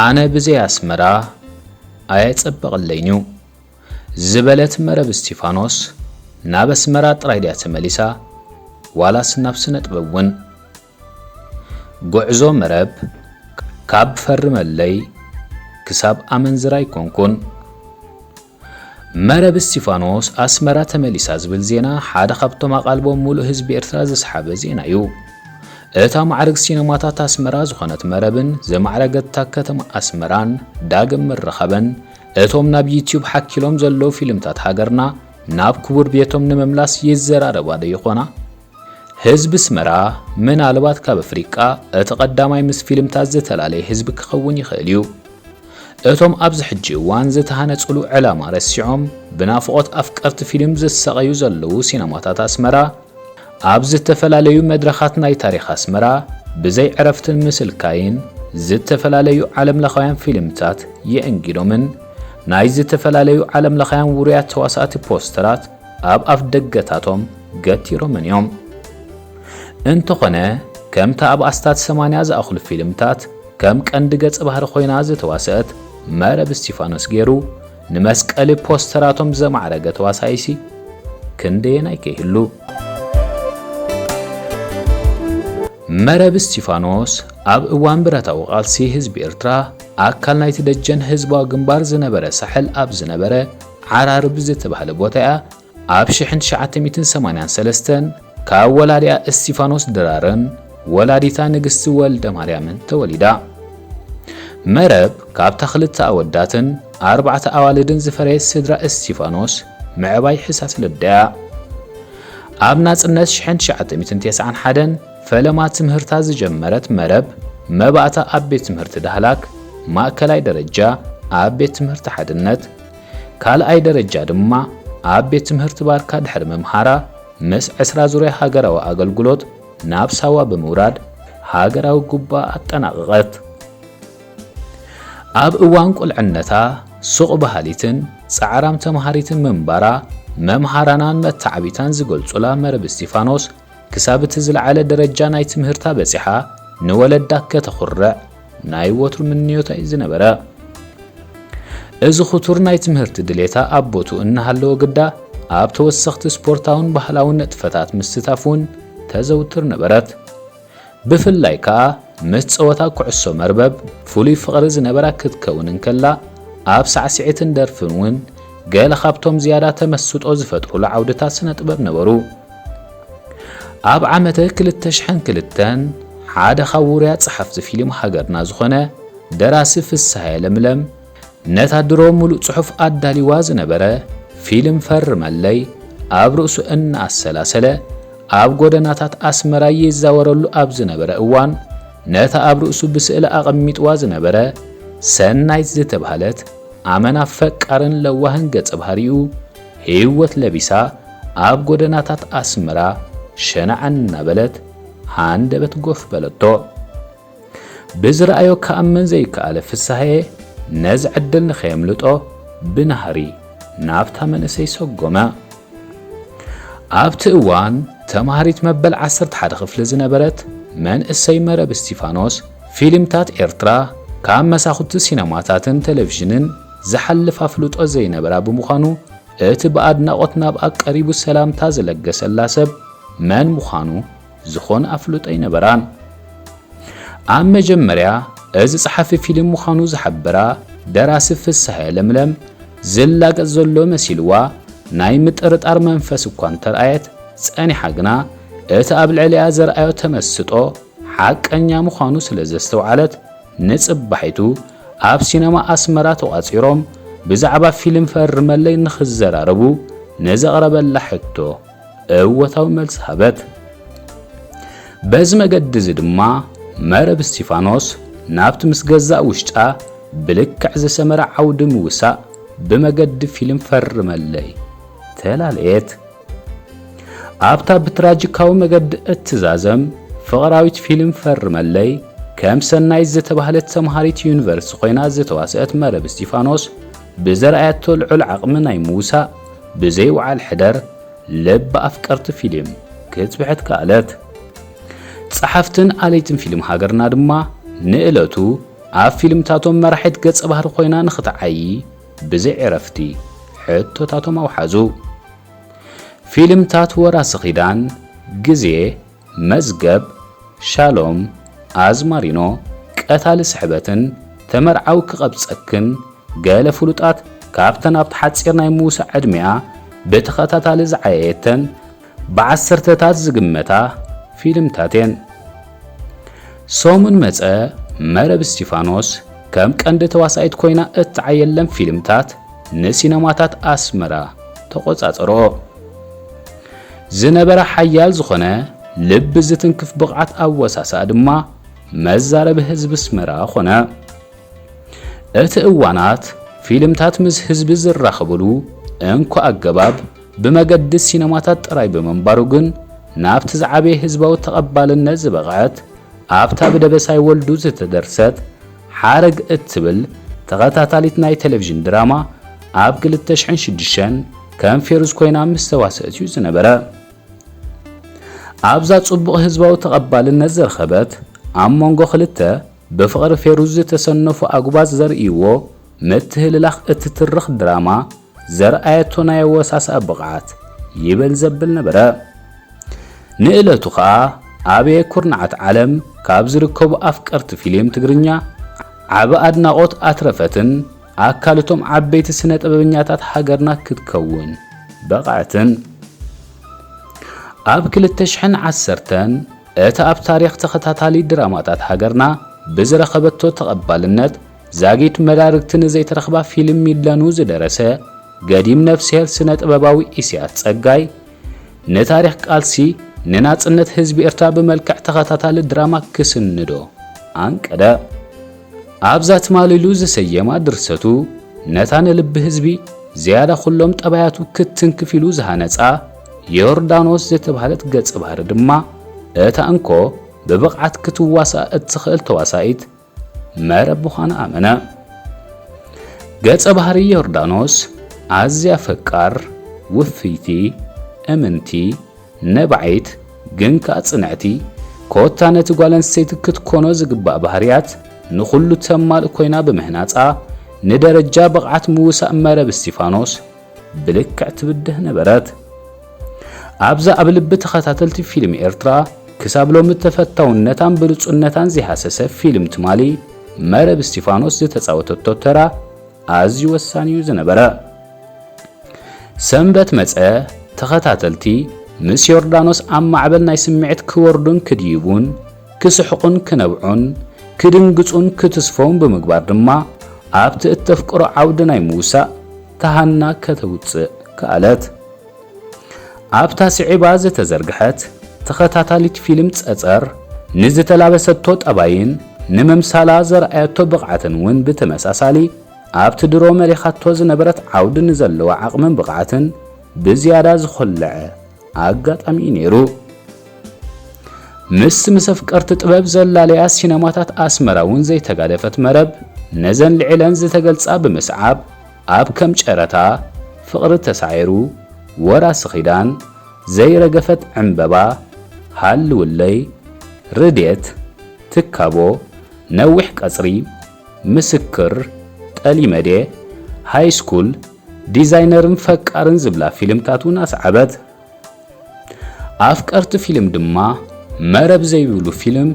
ኣነ ብዘይ ኣስመራ ኣየጸበቕለይኑ ዝበለት መረብ እስጢፋኖስ ናብ ኣስመራ ጥራይ ድያ ተመሊሳ ዋላስ ናብ ስነ ጥበብ እውን ጉዕዞ መረብ ካብ ፈርመለይ ክሳብ ኣመንዝራ ይኮንኩን መረብ እስጢፋኖስ ኣስመራ ተመሊሳ ዝብል ዜና ሓደ ካብቶም ኣቓልቦም ሙሉእ ህዝቢ ኤርትራ ዝሰሓበ ዜና እዩ። እታ ማዕርግ ሲነማታት ኣስመራ ዝኾነት መረብን ዘማዕረገታ ከተማ ኣስመራን ዳግም ምረኸበን እቶም ናብ ዩቲዩብ ሓኪሎም ዘለዉ ፊልምታት ሃገርና ናብ ክቡር ቤቶም ንምምላስ ይዘራረባ ዶ ይኾና? ህዝቢ ኣስመራ ምናልባት ካብ ኣፍሪቃ እቲ ቀዳማይ ምስ ፊልምታት ዝተላለየ ህዝቢ ክኸውን ይኽእል እዩ። እቶም ኣብዚ ሕጂ እዋን ዝተሃነፅሉ ዕላማ ረሲዖም ብናፍቆት ኣፍቀርቲ ፊልም ዝሰቐዩ ዘለዉ ሲነማታት ኣስመራ ኣብ ዝተፈላለዩ መድረኻት ናይ ታሪኽ ኣስመራ ብዘይ ዕረፍትን ምስልካይን ዝተፈላለዩ ዓለምለኻውያን ፊልምታት የእንጊዶምን ናይ ዝተፈላለዩ ዓለምለኻውያን ውሩያት ተዋሳእቲ ፖስተራት ኣብ ኣፍ ደገታቶም ገቲሮምን እዮም። እንተኾነ ከምታ ኣብ ኣስታት 80 ዝኣኽሉ ፊልምታት ከም ቀንዲ ገጸ ባህሪ ኮይና ዝተዋስአት መረብ እስጢፋኖስ ገይሩ ንመስቀሊ ፖስተራቶም ዘማዕረገ ተዋሳኢሲ ክንደየናይ ከይህሉ። መረብ እስጢፋኖስ ኣብ እዋን ብረታዊ ቃልሲ ህዝቢ ኤርትራ ኣካል ናይቲ ደጀን ህዝባዊ ግንባር ዝነበረ ሳሕል ኣብ ዝነበረ ዓራርብ ዝተባህለ ቦታ እያ ኣብ 1983 ካብ ወላዲያ እስጢፋኖስ ድራርን ወላዲታ ንግስቲ ወልደ ማርያምን ተወሊዳ። መረብ ካብታ ክልተ ኣወዳትን 4 ኣዋልድን ዝፈረየ ስድራ እስጢፋኖስ ምዕባይ ሕሳስ ልደያ ኣብ ናጽነት 1991 ፈለማ ትምህርታ ዝጀመረት መረብ መባእታ ኣብ ቤት ትምህርቲ ዳህላክ ማእከላይ ደረጃ ኣብ ቤት ትምህርቲ ሓድነት ካልኣይ ደረጃ ድማ ኣብ ቤት ትምህርቲ ባርካ ድሕሪ መምሃራ ምስ 20 ዙርያ ሃገራዊ ኣገልግሎት ናብ ሳዋ ብምውራድ ሃገራዊ ጉባ ኣጠናቀቀት። ኣብ እዋን ቁልዕነታ ሱቕ ባህሊትን ጻዕራም ተምሃሪትን መንባራ መምሃራናን መታዓቢታን ዝገልጹላ መረብ እስጢፋኖስ ክሳብ እቲ ዝለዓለ ደረጃ ናይ ትምህርታ በፂሓ ንወለዳ ከተኹርዕ ናይ ወትሩ ምንዮታ ዝነበረ እዚ ኽቱር ናይ ትምህርቲ ድሌታ ኣቦቱ እናሃለወ ግዳ ኣብ ተወሰኽቲ ስፖርታውን ባህላውን ነጥፈታት ምስትታፉን ተዘውትር ነበረት። ብፍላይ ከዓ ምስ ፀወታ ኩዕሶ መርበብ ፍሉይ ፍቕሪ ዝነበራ ክትከውን እንከላ ኣብ ሳዕስዒትን ደርፍን እውን ገለ ካብቶም ዝያዳ ተመስጦ ዝፈጥሩሉ ዓውድታት ስነ ጥበብ ነበሩ። ኣብ ዓመተ 2002 ሓደ ካብ ውሩያት ጸሓፍቲ ፊልም ሃገርና ዝኾነ ደራሲ ፍስሐ ለምለም ነታ ድሮ ሙሉእ ጽሑፍ ኣዳሊዋ ዝነበረ ፊልም ፈርመለይ ኣብ ርእሱ እናኣሰላሰለ ኣብ ጎደናታት ኣስመራ ይዛወረሉ ኣብ ዝነበረ እዋን ነታ ኣብ ርእሱ ብስእሊ ኣቐሚጥዋ ዝነበረ ሰናይት ዝተባህለት ኣመና ፈቃርን ለዋህን ገጸ ባህሪኡ ህይወት ለቢሳ ኣብ ጎደናታት ኣስመራ ሸናዓን እናበለት ሃንደበት ጎፍ በለቶ። ብዝረአዮ ከኣምን ዘይከኣለ ፍስሐ ነዚ ዕድል ንኸየምልጦ ብናህሪ ናብታ መንእሰይ ሰጎመ። ኣብቲ እዋን ተምሃሪት መበል 11 ክፍሊ ዝነበረት መንእሰይ መረብ እስጢፋኖስ ፊልምታት ኤርትራ ካብ መሳኹቲ ሲነማታትን ቴሌቪዥንን ዝሓልፍ ኣፍልጦ ዘይነበራ ብምዃኑ እቲ ብኣድናቆት ናብ ኣቀሪቡ ሰላምታ ዝለገሰላ ሰብ መን ምዃኑ ዝኾነ ኣፍልጦ ይነበራን። ኣብ መጀመርያ እዚ ጸሓፊ ፊልም ምዃኑ ዝሓበራ ደራሲ ፍስሐ ለምለም ዝላገጽ ዘሎ መሲልዋ ናይ ምጥርጣር መንፈስ እኳ እንተረኣየት ጸኒሓ ግና እቲ ኣብ ልዕሊያ ዘርኣዮ ተመስጦ ሓቀኛ ምዃኑ ስለ ዘስተውዓለት ንጽባሒቱ ኣብ ሲነማ ኣስመራ ተቋጺሮም ብዛዕባ ፊልም ፈርመለይ ንኽዘራረቡ ንዘቕረበላ ሕቶ እወታዊ መልሲ ሃበት። በዚ መገዲ እዚ ድማ መረብ እስጢፋኖስ ናብቲ ምስ ገዛእ ውሽጣ ብልክዕ ዝሰመረ ዓውዲ ምውሳእ ብመገዲ ፊልም ፈርመለይ ተላለየት። ኣብታ ብትራጂካዊ መገዲ እትዛዘም ፍቕራዊት ፊልም ፈርመለይ ከም ሰናይ ዝተባህለት ተምሃሪት ዩኒቨርሲቲ ኮይና ዝተዋስአት መረብ እስጢፋኖስ ብዘርኣያቶ ልዑል ዓቕሚ ናይ ምውሳእ ብዘይወዓል ሕደር ልቢ ኣፍቀርቲ ፊልም ክትብሕት ከኣለት። ጸሓፍትን ኣለይትን ፊልም ሃገርና ድማ ንእለቱ ኣብ ፊልምታቶም መራሒት ገጸ ባህሪ ኮይና ንኽትዓይ ብዘይ ዕረፍቲ ሕቶታቶም ኣውሓዙ። ፊልምታት ወራሲ ኺዳን፣ ግዜ፣ መዝገብ፣ ሻሎም፣ ኣዝማሪኖ፣ ቀታሊ ስሕበትን ተመርዓዊ ክቐብፀክን ገለ ፍሉጣት ካብተን ኣብቲ ሓፂር ናይ ምውሳዕ ዕድሚኣ ብተኸታታሊ ዝዓየየተን ብዓሰርተታት ዝግመታ ፊልምታት እየን። ሶሙን መፀ መረብ እስጢፋኖስ ከም ቀንዲ ተዋሳኢት ኮይና እትዓየለን ፊልምታት ንሲነማታት ኣስመራ ተቆጻጽሮ። ዝነበረ ሓያል ዝኾነ ልቢ ዝትንክፍ ብቕዓት ኣወሳስኣ ድማ መዛረቢ ህዝቢ ኣስመራ ኾነ። እቲ እዋናት ፊልምታት ምስ ህዝቢ ዝራኸብሉ እንኳ ኣገባብ ብመገዲ ሲነማታት ጥራይ ብምንባሩ ግን ናብቲ ዝዓበየ ህዝባዊ ተቐባልነት ዝበቕዐት ኣብታ ብደበሳይ ወልዱ ዝተደርሰት ሓረግ እትብል ተኸታታሊት ናይ ቴሌቪዥን ድራማ ኣብ 2006 ከም ፌሩዝ ኮይና ምስ ተዋስአት እዩ ዝነበረ። ኣብዛ ጽቡቕ ህዝባዊ ተቐባልነት ዝረኸበት ኣብ መንጎ ክልተ ብፍቕሪ ፌሩዝ ዝተሰነፉ ኣጉባዝ ዘርእይዎ ምትህልላኽ እትትርኽ ድራማ ዘርኣየቶ ናይ ኣወሳስኣ ብቕዓት ይበል ዘብል ነበረ። ንእለቱ ኸኣ ኣበየ ኩርናዓት ዓለም ካብ ዝርከቡ ኣፍቀርቲ ፊልም ትግርኛ ዓብ ኣድናቖት ኣትረፈትን ኣካልቶም ዓበይቲ ስነ ጥበበኛታት ሃገርና ክትከውን በቕዓትን። ኣብ 2010 እቲ ኣብ ታሪኽ ተኸታታሊ ድራማታት ሃገርና ብዝረኸበቶ ተቐባልነት ዛጊት መዳርግቲ ንዘይተረኽባ ፊልም ሚድለኑ ዝደረሰ ገዲም ነፍስሄር ስነ ጥበባዊ ኢሳያስ ጸጋይ ንታሪኽ ቃልሲ ንናጽነት ህዝቢ ኤርትራ ብመልክዕ ተኸታታሊ ድራማ ክስንዶ አንቀደ። ኣብዛ ትማሊሉ ዝሰየማ ድርሰቱ ነታ ንልቢ ህዝቢ ዝያዳ ኩሎም ጠባያቱ ክትንክፍ ኢሉ ዝሃነጻ ዮርዳኖስ ዝተባህለት ገጸ ባህሪ ድማ እታ እንኮ ብብቕዓት ክትዋሳእ እትኽእል ተዋሳኢት መረብ ምዃና ኣመነ። ገጸ ባህሪ ዮርዳኖስ ኣዝያ ፈቃር፣ ውፍይቲ፣ እምንቲ፣ ነባዒት ግን ከዓ ጽንዕቲ ኮታ ነቲ ጓል ኣንስተይቲ ክትኮኖ ዝግባእ ባህርያት ንኹሉ ተማልእ ኮይና ብምህናፃ ንደረጃ ብቕዓት ምውሳእ መረብ እስጢፋኖስ ብልክዕ ትብድህ ነበረት። ኣብዛ ኣብ ልቢ ተኸታተልቲ ፊልም ኤርትራ ክሳብ ሎሚ ተፈታውነታን ብልጹነታን ዝሃሰሰ ፊልም ትማሊ መረብ እስጢፋኖስ ዝተፃወተቶ ተራ ኣዝዩ ወሳኒ እዩ ዝነበረ። ሰንበት መፀ ተኸታተልቲ ምስ ዮርዳኖስ ኣብ ማዕበል ናይ ስምዒት ክወርዱን ክድይቡን ክስሕቁን ክነብዑን ክድንግጹን ክትስፈውን ብምግባር ድማ ኣብቲ እተፍቅሮ ዓውዲ ናይ ምውሳእ ተሃና ከተውፅእ ከኣለት። ኣብታ ስዒባ ዝተዘርግሐት ተኸታታሊት ፊልም ጸጸር ንዝተላበሰቶ ጠባይን ንምምሳላ ዘርኣየቶ ብቕዓትን እውን ብተመሳሳሊ ኣብቲ ድሮ መሪኻቶ ዝነበረት ዓውዲ ንዘለዋ ዓቕምን ብቕዓትን ብዝያዳ ዝኸልዐ ኣጋጣሚ ነይሩ። ምስ ኣፍቀርቲ ጥበብ ዘላለያ ሲነማታት ኣስመራ እውን ዘይተጋደፈት መረብ ነዘን ልዕለን ዝተገልጻ ብምስዓብ ኣብ ከም ጨረታ፣ ፍቕሪ ተሳዒሩ፣ ወራሲ ኺዳን፣ ዘይረገፈት ዕምበባ፣ ሃልውለይ፣ ርድየት፣ ትካቦ፣ ነዊሕ ቀጽሪ፣ ምስክር፣ ጠሊመዴ፣ ሃይስኩል፣ ዲዛይነርን ፈቃርን ዝብላ ፊልምታት እውን ኣስዓበት። ኣፍቀርቲ ፊልም ድማ መረብ ዘይብሉ ፊልም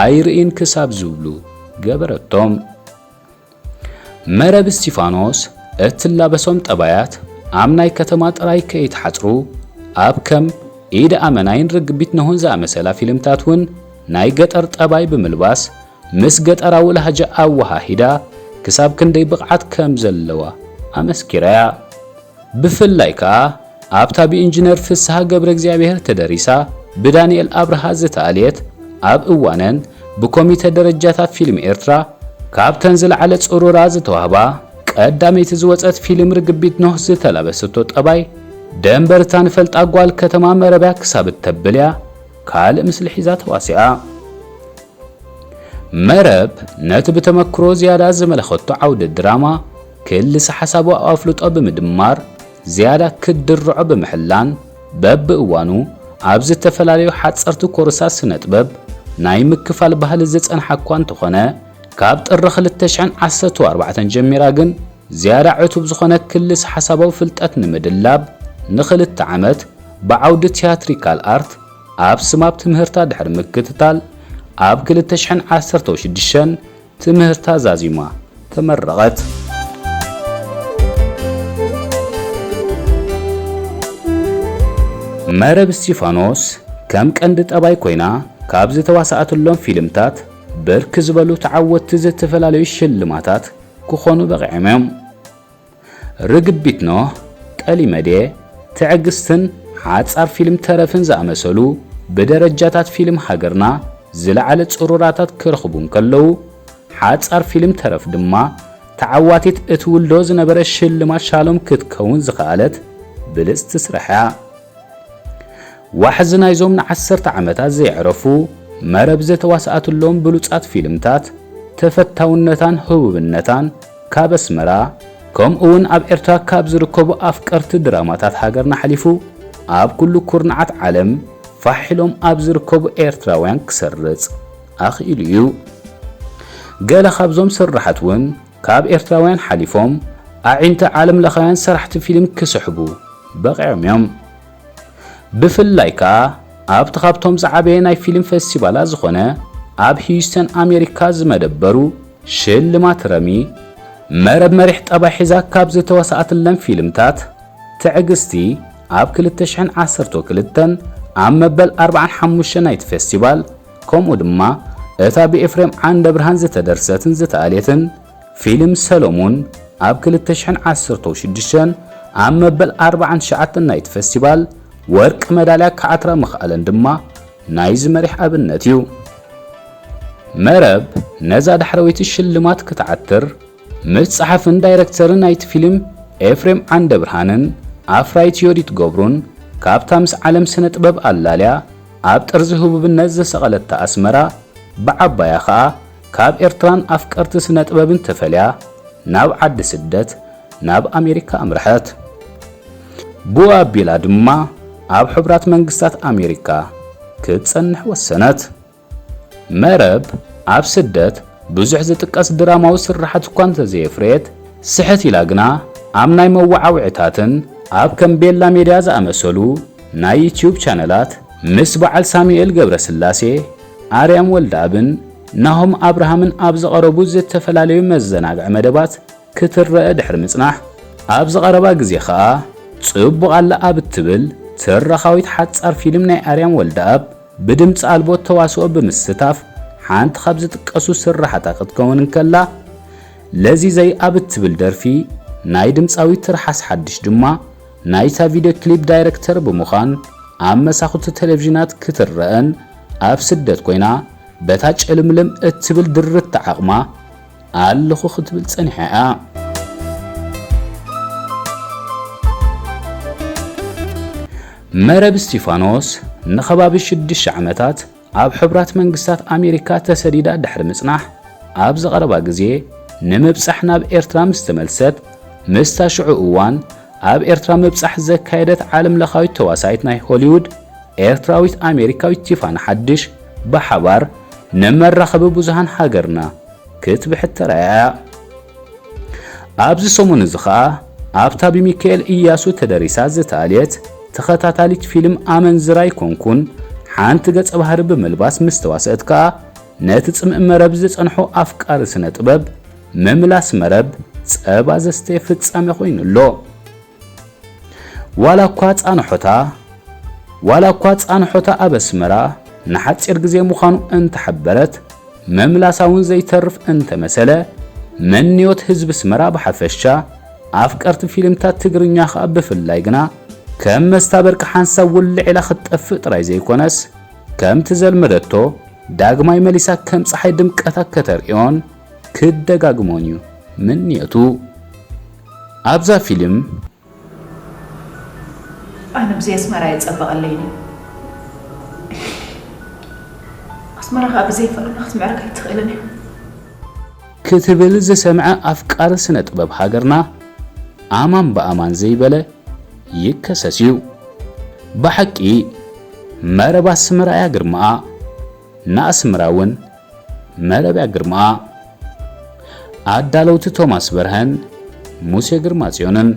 ኣይርኢን ክሳብ ዝብሉ ገበረቶም። መረብ እስጢፋኖስ እትላበሶም ጠባያት ኣብ ናይ ከተማ ጥራይ ከይተሓጽሩ ኣብ ከም ኢደ ኣመናይን ርግቢት ነሆን ዝኣመሰላ ፊልምታት እውን ናይ ገጠር ጠባይ ብምልባስ ምስ ገጠራዊ ላሃጃ ኣወሃሂዳ ክሳብ ክንደይ ብቕዓት ከም ዘለዋ ኣመስኪራያ። ብፍላይ ከዓ ኣብታ ብኢንጂነር ፍስሓ ገብረ እግዚኣብሔር ተደሪሳ ብዳንኤል ኣብርሃ ዝተኣልየት ኣብ እዋነን ብኮሚቴ ደረጃታት ፊልም ኤርትራ ካብተን ዝለዓለ ጽሩራ ዝተዋህባ ቀዳመይቲ ዝወፀት ፊልም ርግቢት ነሆ ዝተላበሰቶ ጠባይ ደንበርታ ንፈልጣ ጓል ከተማ መረብያ ክሳብ እተብልያ ካልእ ምስሊ ሒዛ ተዋሲኣ። መረብ ነቲ ብተመክሮ ዝያዳ ዝመለኸቶ ዓውደ ድራማ ክልሲ ሓሳቡ ኣፍልጦ ብምድማር ዝያዳ ክድርዖ ብምሕላን በብእዋኑ ኣብ ዝተፈላለዩ ሓጸርቲ ኮርሳት ስነ ጥበብ ናይ ምክፋል ባህሊ ዝጸንሐ እኳ እንተኾነ ካብ ጥሪ 2014 ጀሚራ ግን ዝያዳ ዕቱብ ዝኾነ ክልስ ሓሳባዊ ፍልጠት ንምድላብ ንኽልተ ዓመት ብዓውዲ ቲያትሪካል ኣርት ኣብ ስማብ ትምህርታ ድሕሪ ምክትታል ኣብ 2016 ትምህርታ ዛዚማ ተመረቐት። መረብ እስጢፋኖስ ከም ቀንዲ ጠባይ ኮይና ካብ ዝተዋሳኣትሎም ፊልምታት ብርክ ዝበሉ ተዓወትቲ ዝተፈላለዩ ሽልማታት ክኾኑ በቂዖም። ርግቢት ኖህ፣ ቀሊመዴ፣ ትዕግስትን ሓጻር ፊልም ተረፍን ዝኣመሰሉ ብደረጃታት ፊልም ሃገርና ዝለዓለ ጽሩራታት ክረኽቡን ከለዉ ሓጻር ፊልም ተረፍ ድማ ተዓዋቲት እትውልዶ ዝነበረ ሽልማት ሻሎም ክትከውን ዝኽኣለት ብልጽቲ ስራሕ እያ። ዋሕዚ ናይዞም ን10 ዓመታት ዘይዕረፉ መረብ ዝተዋሳኣትሎም ብሉጻት ፊልምታት ተፈታውነታን ህቡብነታን ካብ ኣስመራ ከምኡውን ኣብ ኤርትራ ካብ ዝርከቡ ኣፍቀርቲ ድራማታት ሃገርና ሓሊፉ ኣብ ኩሉ ኩርናዓት ዓለም ፋሒሎም ኣብ ዝርከቡ ኤርትራውያን ክሰርጽ ኣኽኢሉ እዩ። ገለ ካብዞም ስራሓት እውን ካብ ኤርትራውያን ሓሊፎም ኣዒንተ ዓለም ለኻውያን ሰራሕቲ ፊልም ክስሕቡ በቂዖም እዮም። ብፍላይ ከዓ ኣብቲ ካብቶም ዝዓበየ ናይ ፊልም ፌስቲቫላት ዝኾነ ኣብ ሂውስተን ኣሜሪካ ዝመደበሩ ሽልማት ረሚ መረብ መሪሕ ጠባይ ሒዛ ካብ ዝተዋሳኣትለን ፊልምታት ትዕግስቲ ኣብ 2012 ኣብ መበል 45 ናይቲ ፌስቲቫል ከምኡ ድማ እታ ብኤፍሬም ዓንደ ብርሃን ዝተደርሰትን ዝተኣልየትን ፊልም ሰሎሙን ኣብ 2016 ኣብ መበል 49 ናይቲ ፌስቲቫል ወርቂ መዳልያ ከዓትራ ምኽኣለን ድማ ናይዚ መሪሕ ኣብነት እዩ። መረብ ነዛ ዳሕረወይቲ ሽልማት ክትዓትር ምስ ጸሓፍን ዳይሬክተርን ናይቲ ፊልም ኤፍሬም ዓንደ ብርሃንን ኣፍራይት ዮዲት ገብሩን ካብታ ምስ ዓለም ስነ ጥበብ ኣላልያ ኣብ ጥርዚ ህቡብነት ዘሰቐለታ ኣስመራ ብዓባያ ከዓ ካብ ኤርትራን ኣፍቀርቲ ስነ ጥበብን ተፈልያ ናብ ዓዲ ስደት ናብ ኣሜሪካ ኣምርሐት። ብኡ ኣቢላ ድማ ኣብ ሕቡራት መንግስታት ኣሜሪካ ክትጸንሕ ወሰነት። መረብ ኣብ ስደት ብዙሕ ዝጥቀስ ድራማዊ ስራሓት እኳ እንተዘየፍርየት ስሕት ኢላ ግና ኣብ ናይ መወዓውዒታትን ኣብ ከም ቤላ ሜድያ ዝኣመሰሉ ናይ ዩቲዩብ ቻነላት ምስ በዓል ሳሙኤል ገብረስላሴ፣ ኣርያም ወልደኣብን ናሆም ኣብርሃምን ኣብ ዝቐረቡ ዝተፈላለዩ መዘናግዒ መደባት ክትረአ ድሕሪ ምጽናሕ ኣብ ዝቐረባ ግዜ ከዓ ጽቡቕ ኣላ ኣብ እትብል ትረኻዊት ሓጻር ፊልም ናይ ኣርያም ወልደኣብ ብድምፂ ኣልቦ ተዋስኦ ብምስታፍ ሓንቲ ካብ ዝጥቀሱ ስራሓታት ክትከውን እንከላ ለዚ ዘይ ኣብ እትብል ደርፊ ናይ ድምፃዊ ትርሓስ ሓድሽ ድማ ናይታ ቪድዮ ክሊፕ ዳይሬክተር ብምዃን ኣብ መሳኹቲ ቴሌቪዥናት ክትረአን ኣብ ስደት ኮይና በታ ጨልምለም እትብል ድርት ዓቕማ ኣለኹ ክትብል ጸኒሓ እያ። መረብ እስጢፋኖስ ንኸባቢ 6 ዓመታት ኣብ ሕቡራት መንግስታት ኣሜሪካ ተሰዲዳ ድሕሪ ምጽናሕ ኣብ ዝቐረባ ግዜ ንምብጻሕ ናብ ኤርትራ ምስ ተመልሰት ምስታ ሽዑ እዋን ኣብ ኤርትራ ምብጻሕ ዘካየደት ዓለም ለኻዊት ተዋሳኢት ናይ ሆሊውድ ኤርትራዊት ኣሜሪካዊት ቲፋና ሓድሽ ብሓባር ንመራኸቢ ብዙሃን ሃገርና ክትብሕት ተራእያ። ኣብዚ ሰሙን እዚ ከዓ ኣብታ ብሚካኤል ኢያሱ ተደሪሳ ዝተኣልየት ተኸታታሊት ፊልም ኣመንዝራ ይኮንኩን ሓንቲ ገጸ ባህሪ ብምልባስ ምስ ተዋስአት ከዓ ነቲ ጽምኢ መረብ ዝጸንሖ ኣፍቃሪ ስነ ጥበብ ምምላስ መረብ ጸባ ዘስተየ ፍጻሜ ኮይኑሎ። ዋላ እኳ ጻንሖታ ኣብ ኣስመራ ንሓፂር ግዜ ምዃኑ እንተሓበረት መምላሳውን ዘይተርፍ እንተመሰለ መንዮት ህዝቢ ኣስመራ ብሓፈሻ ኣፍቀርቲ ፊልምታት ትግርኛ ከዓ ብፍላይ ግና ከም መስታበርቂ ሓንሳብ ውልዒላ ክትጠፍእ ጥራይ ዘይኮነስ ከምቲ ዘልመደቶ ዳግማይ መሊሳ ከም ፀሓይ ድምቀታት ከተርእዮን ክደጋግሞን እዩ ምንየቱ። ኣብዛ ፊልም أنا بزي أسمرا يتصبغ الليلة أسمرا بزي فرنا أسمعك يتخيلني ክትብል ዝሰምዐ ኣፍቃሪ ስነ ጥበብ ሃገርና ኣማን ብኣማን ዘይበለ ይከሰስ እዩ። ብሓቂ መረብ ኣስመራ እያ ግርማኣ፣ ንኣስመራ እውን መረብ እያ ግርማኣ። ኣዳለውቲ ቶማስ በርሀን ሙሴ ግርማጽዮንን